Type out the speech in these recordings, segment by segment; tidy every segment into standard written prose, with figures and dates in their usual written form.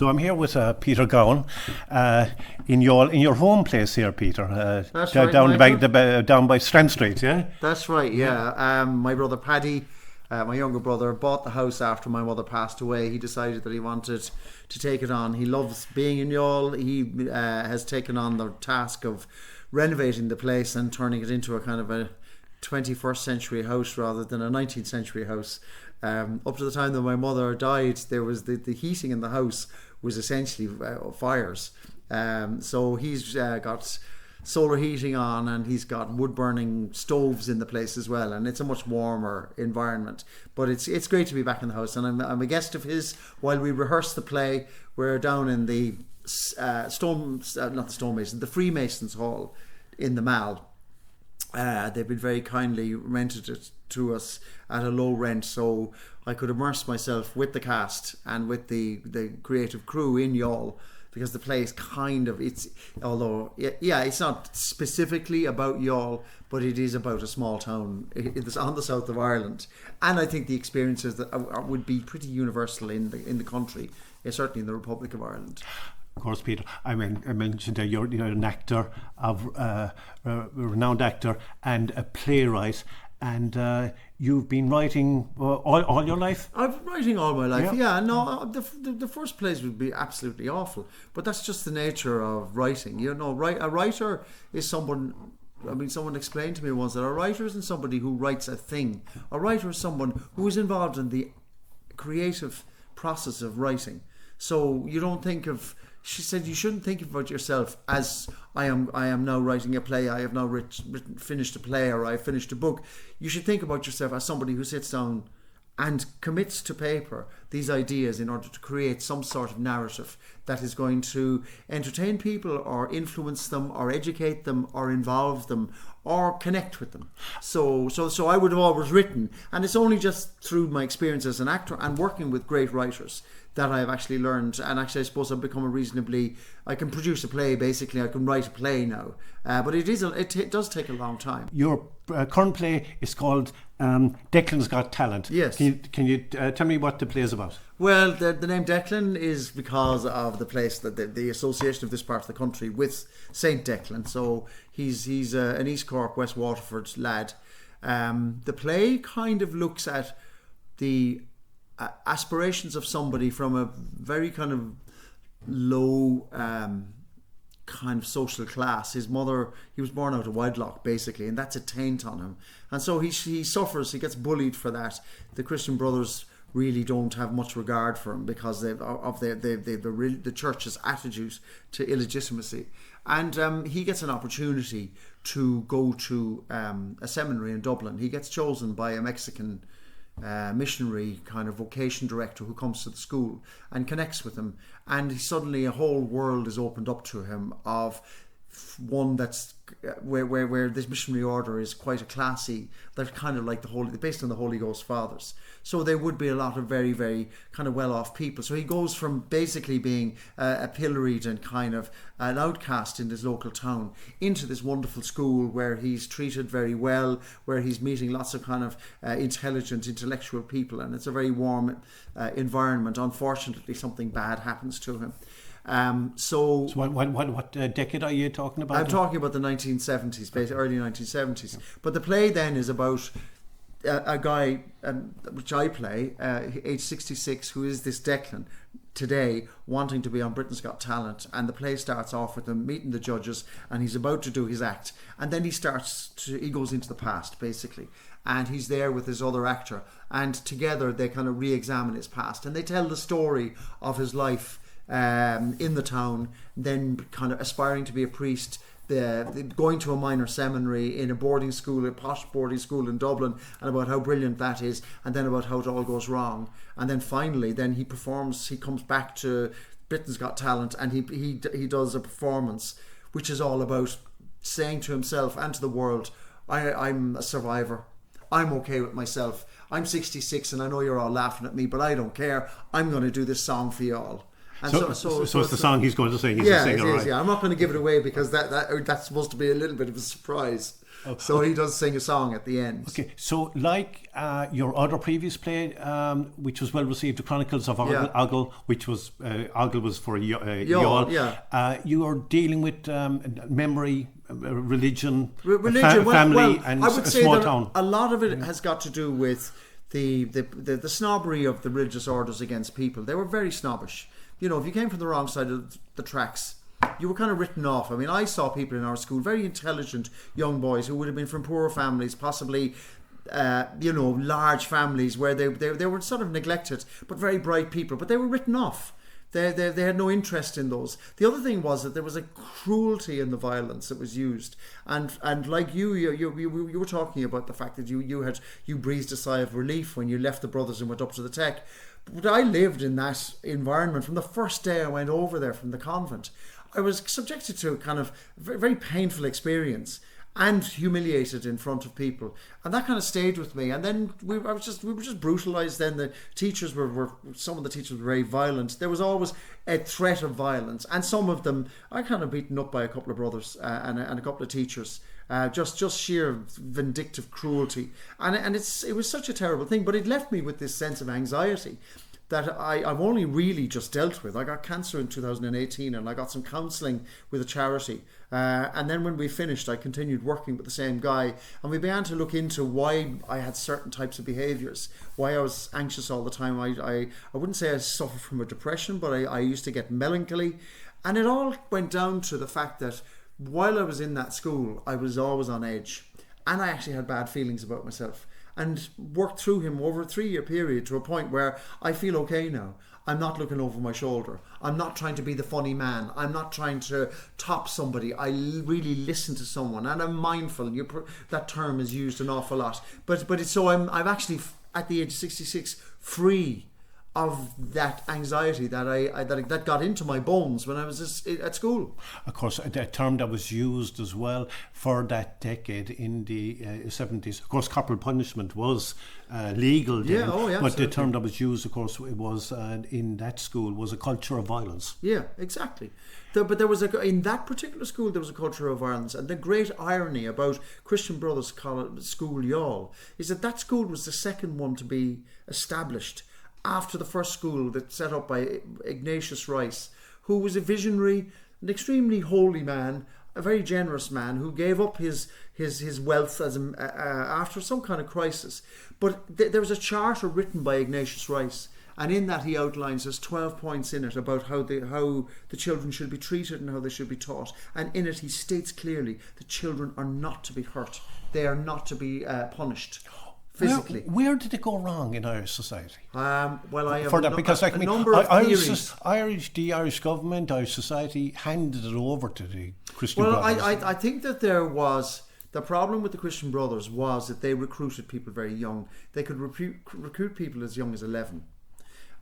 So I'm here with Peter Gowen in your home place here, Peter. That's right, down by Strand Street, yeah? That's right, yeah. My brother Paddy, my younger brother, bought the house after my mother passed away. He decided that he wanted to take it on. He loves being in Youghal. He has taken on the task of renovating the place and turning it into a kind of a 21st century house rather than a 19th century house. Up to the time that my mother died, there was the heating in the house was essentially fires. So he's got solar heating on, and he's got wood burning stoves in the place as well, and it's a much warmer environment. But it's great to be back in the house, and I'm a guest of his while we rehearse the play. We're down in the the Freemasons Hall in the Mall. They've been very kindly rented it to us at a low rent, so I could immerse myself with the cast and with the creative crew in Youghal, because the play is it's not specifically about Youghal, but it is about a small town. It's on the south of Ireland, and I think the experiences that would be pretty universal in the country, certainly in the Republic of Ireland. Of course, Peter. I mentioned that you're an actor, a renowned actor, and a playwright, and you've been writing all your life. I've been writing all my life. Yeah. No, the first plays would be absolutely awful, but that's just the nature of writing. A writer is someone. Someone explained to me once that a writer isn't somebody who writes a thing. A writer is someone who is involved in the creative process of writing. So you don't think of. She said you shouldn't think about yourself as I am now writing a play, I have now finished a play, or I have finished a book. You should think about yourself as somebody who sits down and commits to paper these ideas in order to create some sort of narrative that is going to entertain people or influence them or educate them or involve them or connect with them. So I would have always written, and it's only just through my experience as an actor and working with great writers that I've actually learned, and actually I suppose I've become I can produce a play, basically. I can write a play now, but it does take a long time. Your current play is called Declan's Got Talent. Yes. Can you tell me what the play is about? Well, the name Declan is because of the place, that the association of this part of the country with Saint Declan. So he's an East Cork, West Waterford lad. The play kind of looks at the aspirations of somebody from a very kind of low kind of social class. His mother, he was born out of wedlock basically, and that's a taint on him, and so he suffers. He gets bullied for that. The Christian Brothers really don't have much regard for him because of the church's attitude to illegitimacy, and he gets an opportunity to go to a seminary in Dublin. He gets chosen by a Mexican missionary kind of vocation director who comes to the school and connects with him, and suddenly a whole world is opened up to him of one that's where this missionary order is quite a classy. They're kind of like based on the Holy Ghost Fathers. So there would be a lot of very, very kind of well-off people. So he goes from basically being a pilloried and kind of an outcast in this local town into this wonderful school where he's treated very well, where he's meeting lots of kind of intelligent, intellectual people, and it's a very warm environment. Unfortunately, something bad happens to him. So what decade are you talking about? I'm talking about the 1970s, early 1970s. But the play then is about a guy, which I play, age 66, who is this Declan today, wanting to be on Britain's Got Talent. And the play starts off with him meeting the judges, and he's about to do his act, and then he goes into the past basically, and he's there with his other actor, and together they kind of re-examine his past, and they tell the story of his life in the town, then kind of aspiring to be a priest, going to a minor seminary, in a boarding school, a posh boarding school in Dublin, and about how brilliant that is, and then about how it all goes wrong, and then finally he comes back to Britain's Got Talent, and he does a performance which is all about saying to himself and to the world, I'm a survivor, I'm okay with myself, I'm 66 and I know you're all laughing at me, but I don't care, I'm going to do this song for you all. And so it's the song he's going to sing. He's a singer, it is, right? Yeah, I'm not going to give it away because that's supposed to be a little bit of a surprise. So he does sing a song at the end. Okay, so like your other previous play, which was well received, The Chronicles of Ogle, which was Ogle was for Youghal. You are dealing with memory, religion, family, and I would say small that town. A lot of it has got to do with the snobbery of the religious orders against people. They were very snobbish. You know, if you came from the wrong side of the tracks, you were kind of written off. I mean, I saw people in our school, very intelligent young boys who would have been from poor families, possibly, large families where they were sort of neglected, but very bright people. But they were written off. They had no interest in those. The other thing was that there was a cruelty in the violence that was used, and like you were talking about the fact that you breathed a sigh of relief when you left the brothers and went up to the tech. But I lived in that environment from the first day I went over there from the convent. I was subjected to a kind of very painful experience and humiliated in front of people, and that kind of stayed with me. And then we were just brutalized. Then the teachers were some of the teachers were very violent. There was always a threat of violence, and some of them I kind of beaten up by a couple of brothers and a couple of teachers. Just sheer vindictive cruelty, and it was such a terrible thing. But it left me with this sense of anxiety that I've only really just dealt with. I got cancer in 2018, and I got some counselling with a charity. And then when we finished, I continued working with the same guy, and we began to look into why I had certain types of behaviours, why I was anxious all the time. I wouldn't say I suffered from a depression, but I used to get melancholy. And it all went down to the fact that while I was in that school, I was always on edge, and I actually had bad feelings about myself, and worked through him over a 3-year period to a point where I feel okay now. I'm not looking over my shoulder. I'm not trying to be the funny man. I'm not trying to top somebody. I really listen to someone, and I'm mindful. That term is used an awful lot, but it's so I'm actually at the age of 66 free of that anxiety that got into my bones when I was at school. Of course, a term that was used as well for that decade in the 70s. Of course, corporal punishment was legal then, but the term that was used, of course, it was in that school was a culture of violence. Yeah, exactly. But there was in that particular school there was a culture of violence, and the great irony about Christian Brothers School Youghal is that school was the second one to be established after the first school that set up by Ignatius Rice, who was a visionary, an extremely holy man, a very generous man who gave up his wealth as after some kind of crisis. But there was a charter written by Ignatius Rice, and in that he outlines, there's 12 points in it about how the children should be treated and how they should be taught. And in it he states clearly the children are not to be hurt. They are not to be punished physically. Where did it go wrong in Irish society? Well, I have a number of theories. The Irish government, Irish society handed it over to the Christian Brothers. Well, I think that there was the problem with the Christian Brothers was that they recruited people very young. They could recruit people as young as 11.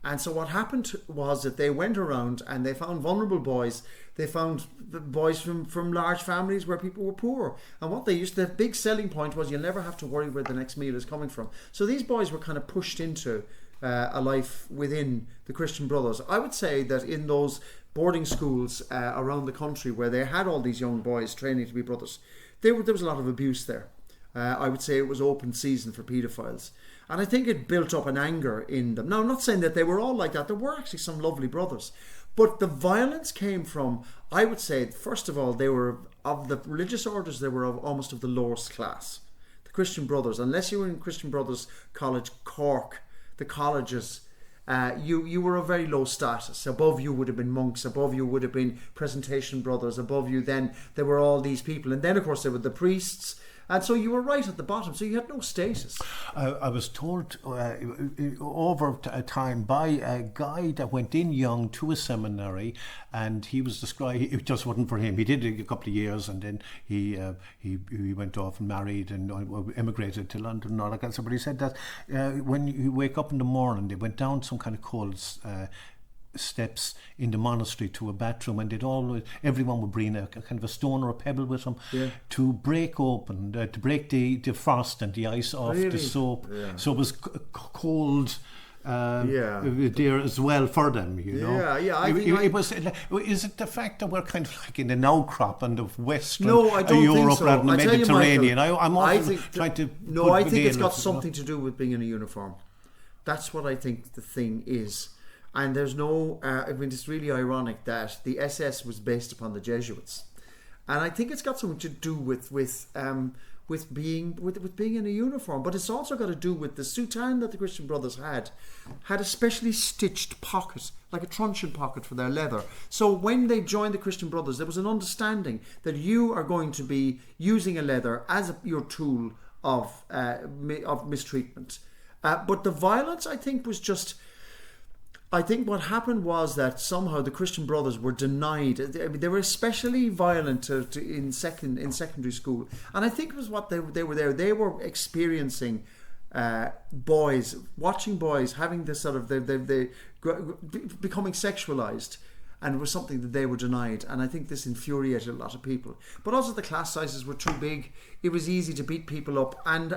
And so what happened was that they went around and they found vulnerable boys. They found boys from large families where people were poor. And what the big selling point was you'll never have to worry where the next meal is coming from. So these boys were kind of pushed into a life within the Christian Brothers. I would say that in those boarding schools around the country where they had all these young boys training to be brothers, there was a lot of abuse there. I would say it was open season for paedophiles. And I think it built up an anger in them. Now, I'm not saying that they were all like that. There were actually some lovely brothers. But the violence came from, I would say, first of all, they were, of the religious orders, they were almost of the lowest class. The Christian Brothers, unless you were in Christian Brothers College, Cork, the colleges, you were a very low status. Above you would have been monks. Above you would have been Presentation Brothers. Above you then, there were all these people. And then, of course, there were the priests. And so you were right at the bottom, so you had no status. I was told over a time by a guy that went in young to a seminary, and he was described, it just wasn't for him. He did it a couple of years, and then he went off and married and emigrated to London and all that kind of stuff. But he said that when you wake up in the morning, they went down some kind of cold steps in the monastery to a bathroom, and everyone would bring a kind of a stone or a pebble with them to break open, to break the frost and the ice off the soap. So it was cold there as well for them, you know. Is it the fact that we're kind of like in the outcropping of Western Europe rather than the Mediterranean? I'm also trying to. No, I think it's got something to do with being in a uniform. That's what I think the thing is. And there's no. I mean, it's really ironic that the SS was based upon the Jesuits, and I think it's got something to do with being in a uniform. But it's also got to do with the soutane that the Christian Brothers had a specially stitched pocket, like a truncheon pocket for their leather. So when they joined the Christian Brothers, there was an understanding that you are going to be using a leather as your tool of mistreatment. But the violence, I think, was just. I think what happened was that somehow the Christian Brothers were denied. I mean, they were especially violent in secondary school, and I think it was what they were there. They were experiencing watching boys having this sort of they becoming sexualized, and it was something that they were denied. And I think this infuriated a lot of people. But also the class sizes were too big. It was easy to beat people up, and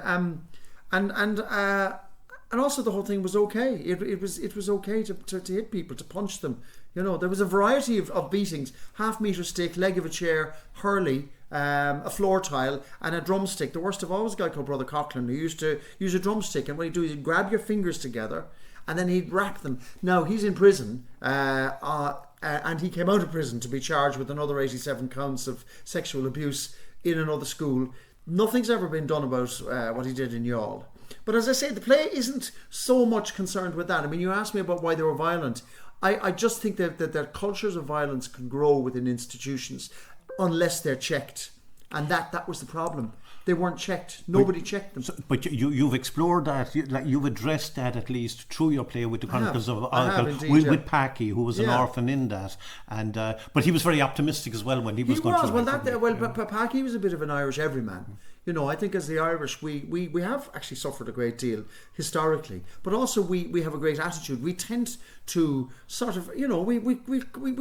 also the whole thing was okay. It was okay to hit people, to punch them. You know, there was a variety of beatings: half-meter stick, leg of a chair, hurley, a floor tile, and a drumstick. The worst of all was a guy called Brother Coughlin, who used to use a drumstick, and what he'd do is he'd grab your fingers together and then he'd wrap them. Now, he's in prison, and he came out of prison to be charged with another 87 counts of sexual abuse in another school. Nothing's ever been done about what he did in Youghal. But as I say, the play isn't so much concerned with that. I mean, you asked me about why they were violent. I just think that cultures of violence can grow within institutions unless they're checked. And that was the problem. They weren't checked. Nobody checked them. But you've explored that. You've addressed that at least through your play with the Chronicles of Youghal, with Packy, who was an orphan in that. And but he was very optimistic as well when he was going through Packy was a bit of an Irish everyman. You know, I think as the Irish, we have actually suffered a great deal historically, but also we have a great attitude. We tend to sort of, you know, we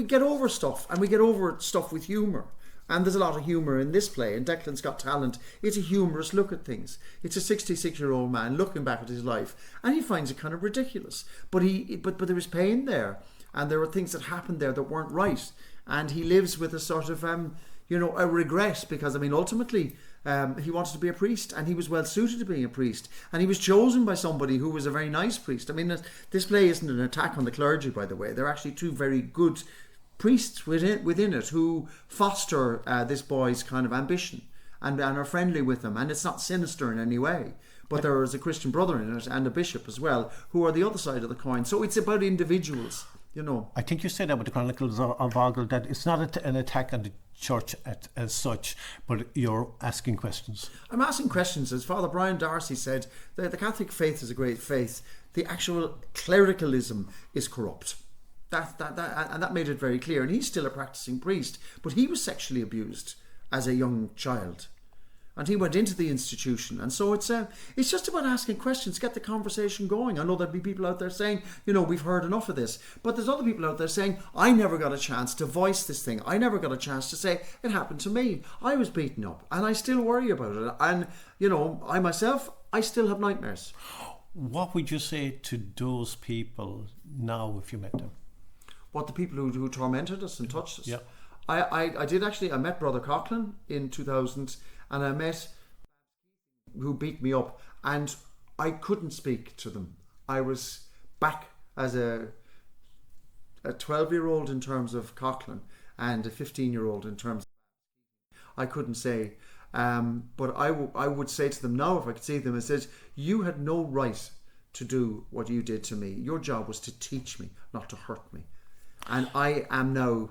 get over stuff, and we get over stuff with humour. And there's a lot of humour in this play, and Declan's got talent. It's a humorous look at things. It's a 66-year-old man looking back at his life, and he finds it kind of ridiculous. But there was pain there, and there were things that happened there that weren't right. And he lives with a sort of, a regret, because, I mean, ultimately, he wanted to be a priest, and he was well suited to being a priest, and he was chosen by somebody who was a very nice priest. I mean, this play isn't an attack on the clergy, by the way. They're actually two very good priests within it who foster this boy's kind of ambition and are friendly with him, and it's not sinister in any way. But there is a Christian brother in it and a bishop as well, who are the other side of the coin. So it's about individuals, you know. I think you said that with the Chronicles of Youghal, that it's not an attack on the church as such, but you're asking questions. I'm asking questions. As Father Brian Darcy said, the Catholic faith is a great faith. The actual clericalism is corrupt. And that made it very clear. And he's still a practicing priest, but he was sexually abused as a young child, and he went into the institution. And so it's just about asking questions, get the conversation going. I know there'll be people out there saying, you know, we've heard enough of this, but there's other people out there saying, I never got a chance to voice this thing. I never got a chance to say it happened to me. I was beaten up, and I still worry about it. And you know, I still have nightmares. What would you say to those people now if you met them? What, the people who tormented us and touched us? Yeah. I did actually. I met Brother Coughlin in 2000, and I met who beat me up, and I couldn't speak to them. I was back as a 12-year-old in terms of Coughlin, and a 15-year-old in terms of... I couldn't say. But I would say to them now, if I could see them, and said, you had no right to do what you did to me. Your job was to teach me, not to hurt me. And I am now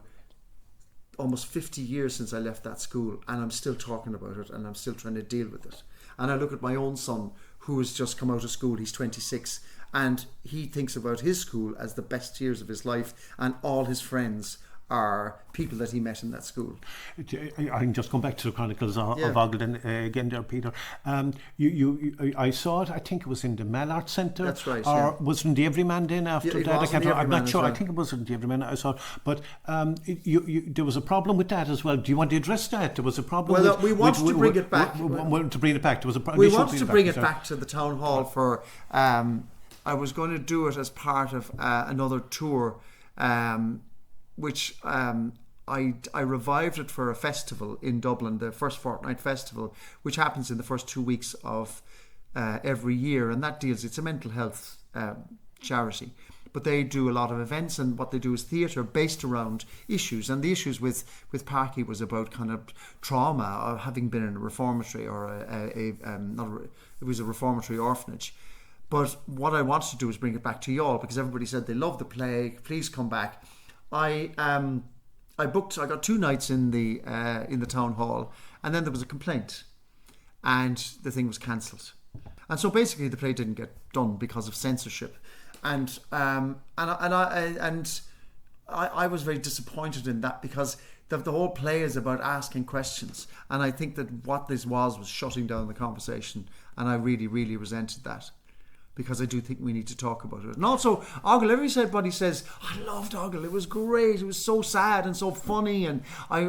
almost 50 years since I left that school, and I'm still talking about it, and I'm still trying to deal with it. And I look at my own son, who has just come out of school. He's 26, and he thinks about his school as the best years of his life, and all his friends are people that he met in that school. I can just come back to the Chronicles of Youghal again there, Peter. I saw it, I think it was in the Mallard Centre. That's right. Or was it in the Everyman then after that? I'm not sure. Well. I think it was in the Everyman I saw it. But there was a problem with that as well. Do you want to address that? There was a problem we wanted to bring it back. To bring it back. There was a we wanted to bring it back to the town hall for I was going to do it as part of another tour, which I revived it for a festival in Dublin, the First Fortnight Festival, which happens in the first 2 weeks of every year, and that it's a mental health charity. But they do a lot of events, and what they do is theatre based around issues. And the issues with Parky was about kind of trauma of having been in a reformatory or it was a reformatory orphanage. But what I wanted to do was bring it back to Youghal, because everybody said they love the play. Please come back. I got 2 nights in the town hall, and then there was a complaint, and the thing was cancelled. And so basically the play didn't get done because of censorship. And I was very disappointed in that, because the whole play is about asking questions, and I think that what this was shutting down the conversation, and I really, really resented that, because I do think we need to talk about it. And also, Ogle, everybody says, I loved Ogle, it was great, it was so sad and so funny, and are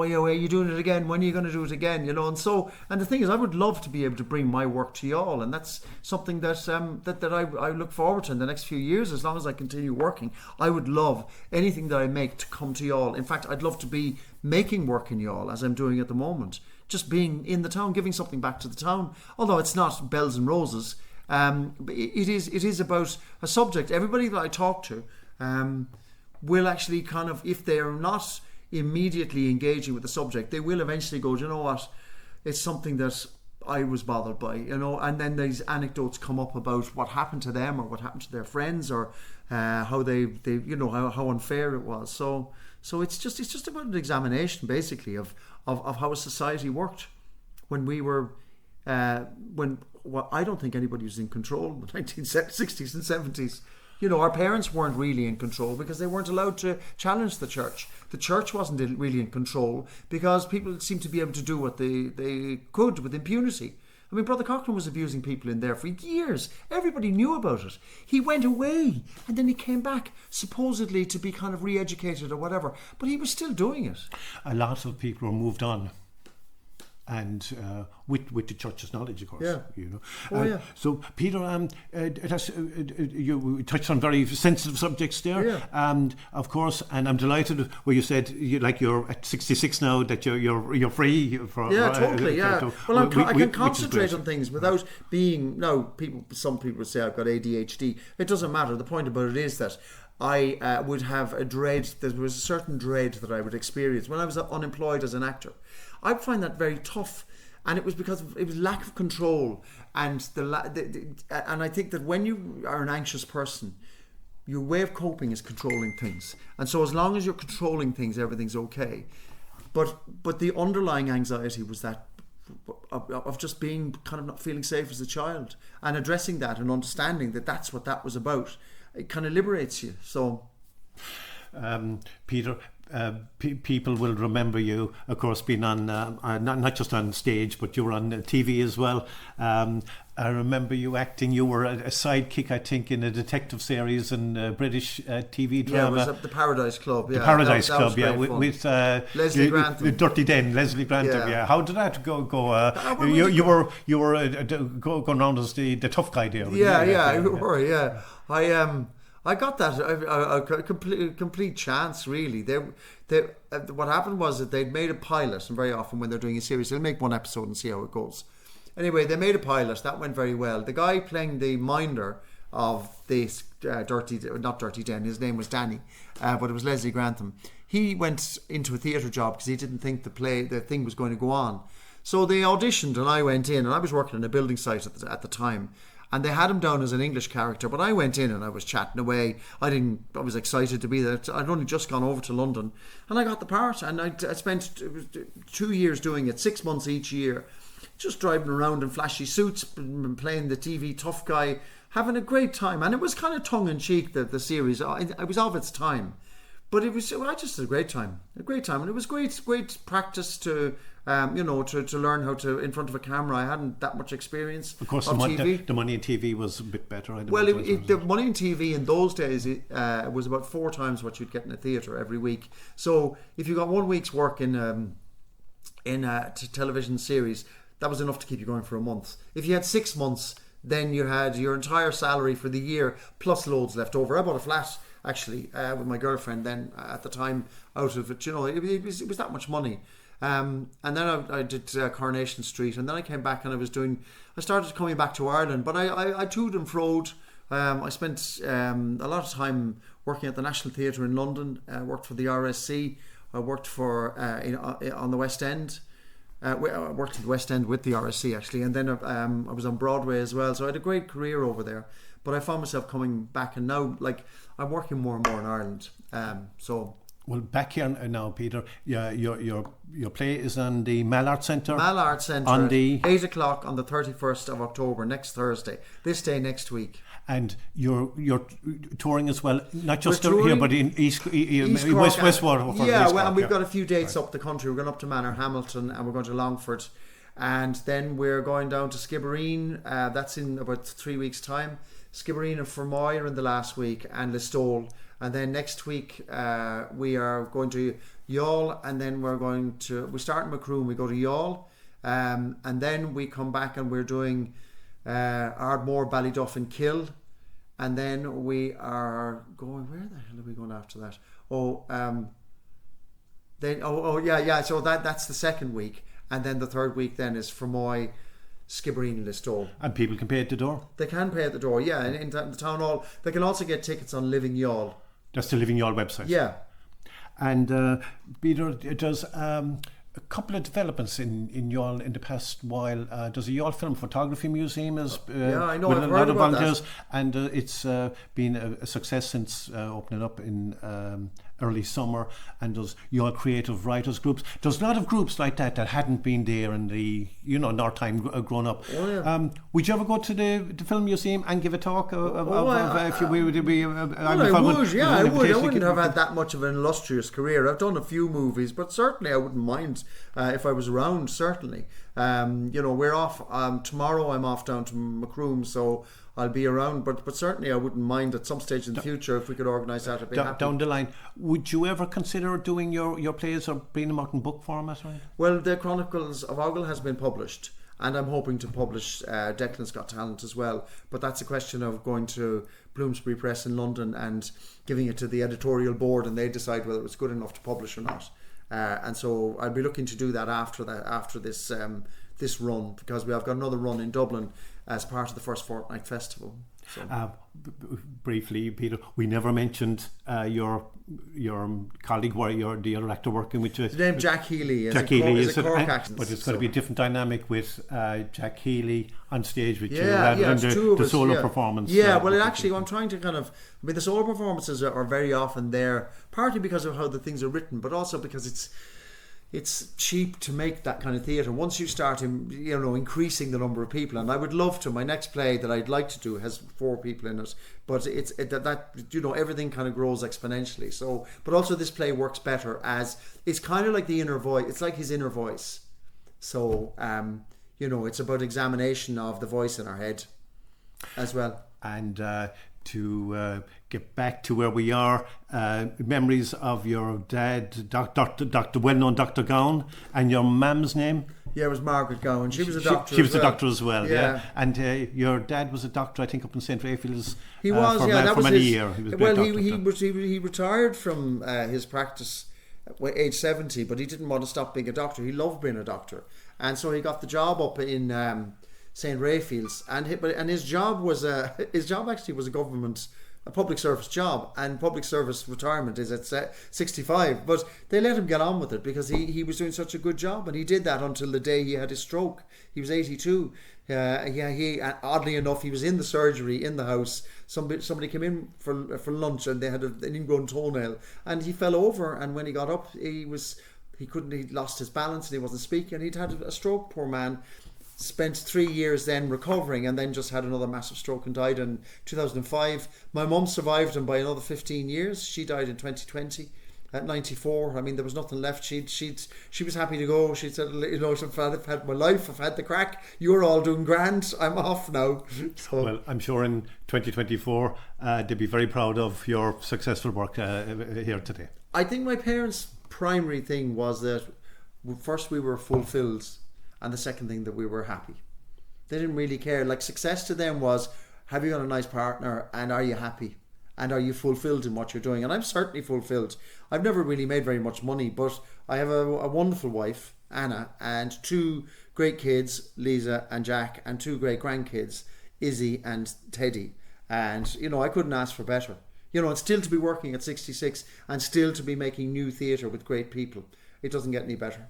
you doing it again? When are you going to do it again? You know, and the thing is, I would love to be able to bring my work to Youghal, and that's something that I look forward to in the next few years. As long as I continue working, I would love anything that I make to come to Youghal. In fact, I'd love to be making work in Youghal, as I'm doing at the moment, just being in the town, giving something back to the town, although it's not bells and roses. But it is about a subject. Everybody that I talk to will actually kind of, if they are not immediately engaging with the subject, they will eventually go, do you know what, it's something that I was bothered by, you know, and then these anecdotes come up about what happened to them or what happened to their friends, or how they you know, how unfair it was. So it's just about an examination, basically, of how a society worked when we were I don't think anybody was in control in the 1960s and 70s. You know, our parents weren't really in control because they weren't allowed to challenge the church. The church wasn't really in control because people seemed to be able to do what they could with impunity. I mean, Brother Cochrane was abusing people in there for years. Everybody knew about it. He went away and then he came back, supposedly to be kind of re-educated or whatever. But he was still doing it. A lot of people were moved on. And with the church's knowledge, of course, yeah. You know. Yeah. So, Peter, you touched on very sensitive subjects there, yeah. And of course, and I'm delighted where you said you're at 66 now, that you're free for. Yeah, totally. Yeah. Well, I can concentrate on things without being. Some people would say I've got ADHD. It doesn't matter. The point about it is that I would have a dread. There was a certain dread that I would experience when I was unemployed as an actor. I find that very tough, and it was because it was lack of control, and and I think that when you are an anxious person, your way of coping is controlling things, and so as long as you're controlling things, everything's okay. But the underlying anxiety was that of just being kind of not feeling safe as a child, and addressing that and understanding that that's what that was about. It kind of liberates you. So, Peter. People will remember you, of course, being on not just on stage, but you were on TV as well. I remember you acting. You were a sidekick, I think, in a detective series and a British TV drama. Yeah, it was at the Paradise Club. Yeah, the Paradise Club, with Leslie Grantham. With Dirty Den, Leslie Grantham. Yeah. How did that go? You were going around as the tough guy there. Yeah, we were. Yeah, I got that a complete chance, really. What happened was that they'd made a pilot, and very often when they're doing a series, they'll make one episode and see how it goes. Anyway, they made a pilot that went very well. The guy playing the minder of this not Dirty Den, his name was Danny, but it was Leslie Grantham. He went into a theatre job because he didn't think the thing was going to go on. So they auditioned, and I went in, and I was working on a building site at the time. And they had him down as an English character, but I went in and I was chatting away. I was excited to be there. I'd only just gone over to London, and I got the part. And I spent 2 years doing it, 6 months each year, just driving around in flashy suits, playing the TV tough guy, having a great time. And it was kind of tongue in cheek, the series. It was of its time, but I just had a great time, and it was great practice to. To learn how to in front of a camera. I hadn't that much experience. Of course, TV. The money in TV was a bit better. The money in TV in those days was about 4 times what you'd get in a theatre every week. So if you got 1 week's work in a television series, that was enough to keep you going for a month. If you had 6 months, then you had your entire salary for the year plus loads left over. I bought a flat actually with my girlfriend then at the time out of it. It was that much money. And then I did Coronation Street, and then I came back and I started coming back to Ireland, but I toed and froed. I spent a lot of time working at the National Theatre in London. Worked for the RSC. I worked for on the West End. I worked at the West End with the RSC actually, and then I was on Broadway as well. So I had a great career over there. But I found myself coming back, and now I'm working more and more in Ireland. Well, back here now, Peter. Your play is on the Mallard Centre. Mallard Centre on the 8 o'clock on the 31st of October, next Thursday. This day next week. And you're touring as well, not just here, but in West Waterford. Yeah, and we've got a few dates up the country. We're going up to Manor Hamilton, and we're going to Longford, and then we're going down to Skibbereen. That's in about 3 weeks' time. Skibbereen and Fermoy are in the last week, and Listowel. And then next week we are going to Youghal, and then we start in Macroom, we go to Youghal, and then we come back and we're doing Ardmore, Ballyduff and Kill, and then we are going, where the hell are we going after that? So that's the second week, and then the third week then is Fermoy, Skibbereen and Listowel. And people can pay at the door? They can pay at the door, yeah, in the town hall. They can also get tickets on Living Youghal. That's the Living Youghal website? Yeah. And Peter, does a couple of developments in Youghal in the past while. There's a Youghal Film Photography Museum I know, with I've a heard lot of about volunteers, that. and it's been a success since opening up in early summer. And there's Youghal Creative Writers groups. There's a lot of groups like that hadn't been there in the our time growing up. Oh, yeah. Would you ever go to the film museum and give a talk? I would. Yeah, I would. I wouldn't have had that much of an illustrious career. I've done a few movies, but certainly I wouldn't mind if I was around. Certainly, we're off tomorrow. I'm off down to Macroom, so I'll be around. But certainly I wouldn't mind at some stage in the future if we could organise that. I'd be happy. Down the line, would you ever consider doing your plays or bringing them out in book format? Right? Well, the Chronicles of Youghal has been published, and I'm hoping to publish Declan's Got Talent as well. But that's a question of going to Bloomsbury Press in London and giving it to the editorial board, and they decide whether it's good enough to publish or not. And so I'll be looking to do that after this run, because we have got another run in Dublin as part of the First Fortnight Festival. So. Briefly, Peter, we never mentioned your colleague, the other actor working with you. His name Jack Healy. Jack Healy is a Cork accent. But it's got to be a different dynamic with Jack Healy on stage with you, rather than the solo performance. Yeah, I'm trying to the solo performances are very often there, partly because of how the things are written, but also because it's cheap to make that kind of theatre once you start increasing the number of people. And I would love to. My next play that I'd like to do has 4 people in it, but everything kind of grows exponentially. So, but also this play works better as it's kind of like the inner voice. It's like his inner voice. So it's about examination of the voice in our head as well. And to get back to where we are, memories of your dad, Dr. well-known Dr. Gowen, and your mum's name? Yeah, it was Margaret Gowen. She was a doctor. She was a doctor as well. Yeah. And your dad was a doctor, I think, up in St. Raphael's. He was. For many years. He retired from his practice at age 70, but he didn't want to stop being a doctor. He loved being a doctor, and so he got the job up in St. Raphael's, and his job actually was a public service job, and public service retirement is at 65, but they let him get on with it because he was doing such a good job, and he did that until the day he had his stroke. He was 82. Oddly enough, he was in the surgery in the house. Somebody came in for lunch, and they had an ingrown toenail, and he fell over, and when he got up, he lost his balance, and he wasn't speaking, and he'd had a stroke, poor man. Spent 3 years then recovering, and then just had another massive stroke and died in 2005. My mum survived him by another 15 years. She died in 2020 at 94. I mean, there was nothing left. She was happy to go. She said, I've had my life, I've had the crack. You're all doing grand. I'm off now. So, well, I'm sure in 2024 they'd be very proud of your successful work here today. I think my parents' primary thing was that first we were fulfilled, and the second thing that we were happy. They didn't really care. Like, success to them was, have you got a nice partner, and are you happy? And are you fulfilled in what you're doing? And I'm certainly fulfilled. I've never really made very much money, but I have a wonderful wife, Anna, and 2 great kids, Lisa and Jack, and 2 great grandkids, Izzy and Teddy. And, you know, I couldn't ask for better. You know, and still to be working at 66 and still to be making new theatre with great people. It doesn't get any better.